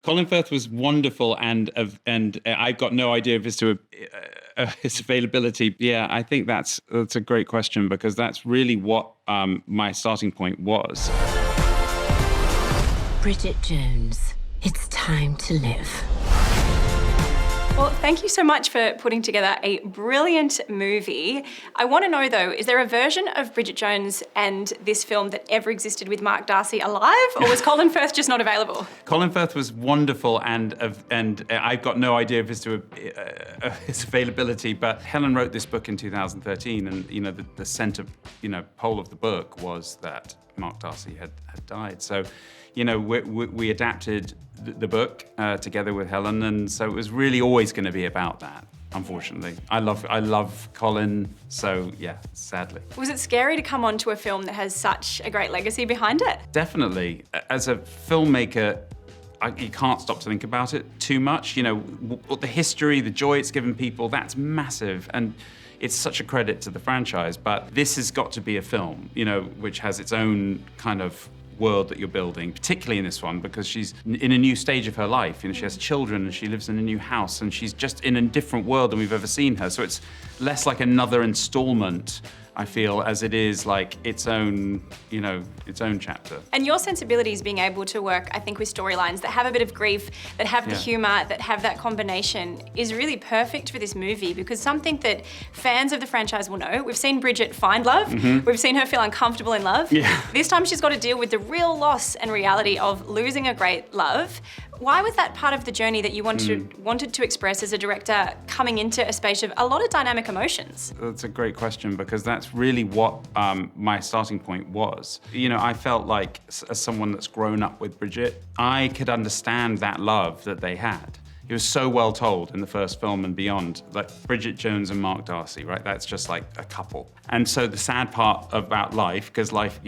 Colin Firth was wonderful, and I've got no idea of his availability. Yeah, I think that's a great question, because that's really what my starting point was. Bridget Jones, it's time to live. Well, thank you so much for putting together a brilliant movie. I want to know, though, is there a version of Bridget Jones and this film that ever existed with Mark Darcy alive, or was Colin Firth just not available? Colin Firth was wonderful, and I've got no idea of his availability, but Helen wrote this book in 2013, and the center pole of the book was that Mark Darcy had died. So, we adapted the book together with Helen, and so it was really always going to be about that. Unfortunately, I love Colin, so yeah, sadly. Was it scary to come onto a film that has such a great legacy behind it? Definitely. As a filmmaker, you can't stop to think about it too much. The history, the joy it's given people, that's massive, and it's such a credit to the franchise. But this has got to be a film, which has its own kind of world that you're building, particularly in this one, because she's in a new stage of her life. She has children, and she lives in a new house, and she's just in a different world than we've ever seen her. So it's less like another installment, I feel, as it is like its own chapter. And your sensibilities being able to work, I think, with storylines that have a bit of grief, that have the humour, that have that combination is really perfect for this movie, because something that fans of the franchise will know, we've seen Bridget find love, we've seen her feel uncomfortable in love. Yeah. This time she's got to deal with the real loss and reality of losing a great love. Why was that part of the journey that you wanted to express as a director, coming into a space of a lot of dynamic emotions? That's a great question, because that's really what my starting point was. I felt like, as someone that's grown up with Bridget, I could understand that love that they had. It was so well told in the first film and beyond, like Bridget Jones and Mark Darcy, right? That's just like a couple. And so the sad part about life, because life,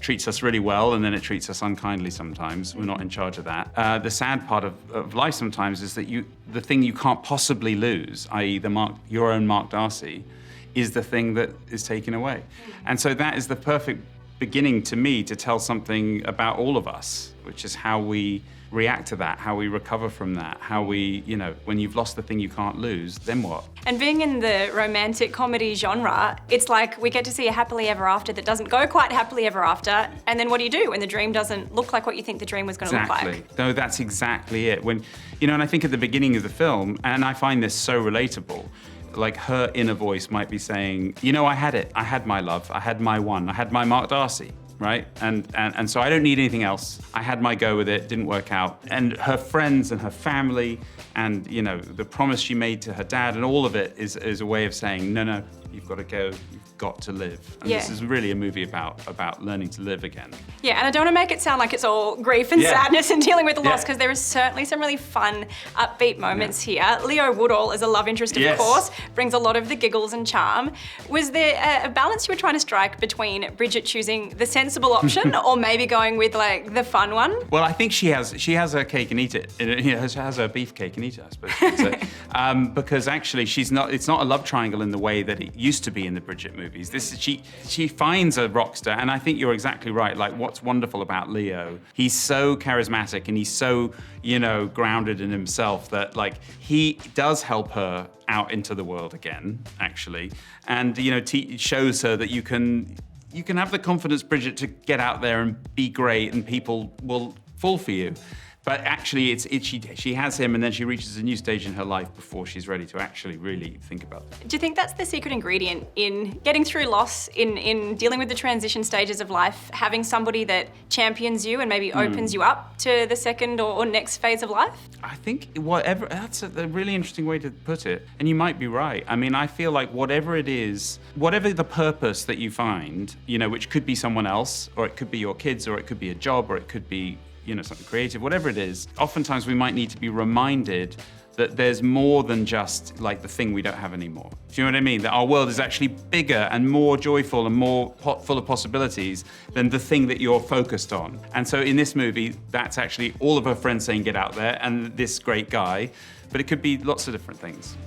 treats us really well, and then it treats us unkindly sometimes. We're not in charge of that. The sad part of life sometimes is that the thing you can't possibly lose, i.e. your own Mark Darcy, is the thing that is taken away. And so that is the perfect beginning to me to tell something about all of us, which is how we react to that, how we recover from that, how we, when you've lost the thing you can't lose, then what? And being in the romantic comedy genre, it's like we get to see a happily ever after that doesn't go quite happily ever after, and then what do you do when the dream doesn't look like what you think the dream was going to look like? Exactly. No, that's exactly it. When, and I think at the beginning of the film, and I find this so relatable, like her inner voice might be saying, I had it, I had my love, I had my one, I had my Mark Darcy. Right? And so I don't need anything else. I had my go with it, didn't work out. And her friends and her family and, the promise she made to her dad, and all of it is a way of saying, no, you've got to go, you've got to live. And this is really a movie about learning to live again. Yeah, and I don't want to make it sound like it's all grief and sadness and dealing with the loss, because there is certainly some really fun, upbeat moments here. Leo Woodall, as a love interest, of course, brings a lot of the giggles and charm. Was there a balance you were trying to strike between Bridget choosing the sensible option or maybe going with like the fun one? Well, I think she has her cake and eat it. She has her beef cake and eat it, I suppose. So, because actually it's not a love triangle in the way that it used to be in the Bridget movies. She finds a rock star, and I think you're exactly right. Like, what's wonderful about Leo, he's so charismatic and he's so, grounded in himself that like he does help her out into the world again, actually. And, shows her that you can have the confidence, Bridget, to get out there and be great, and people will fall for you. But actually, she has him, and then she reaches a new stage in her life before she's ready to actually really think about it. Do you think that's the secret ingredient in getting through loss, in dealing with the transition stages of life, having somebody that champions you and maybe opens you up to the second or next phase of life? I think that's a really interesting way to put it, and you might be right. I mean, I feel like whatever it is, whatever the purpose that you find, which could be someone else, or it could be your kids, or it could be a job, or it could be something creative, whatever it is, oftentimes we might need to be reminded that there's more than just like the thing we don't have anymore. Do you know what I mean? That our world is actually bigger and more joyful and more full of possibilities than the thing that you're focused on. And so in this movie, that's actually all of her friends saying, get out there, and this great guy, but it could be lots of different things.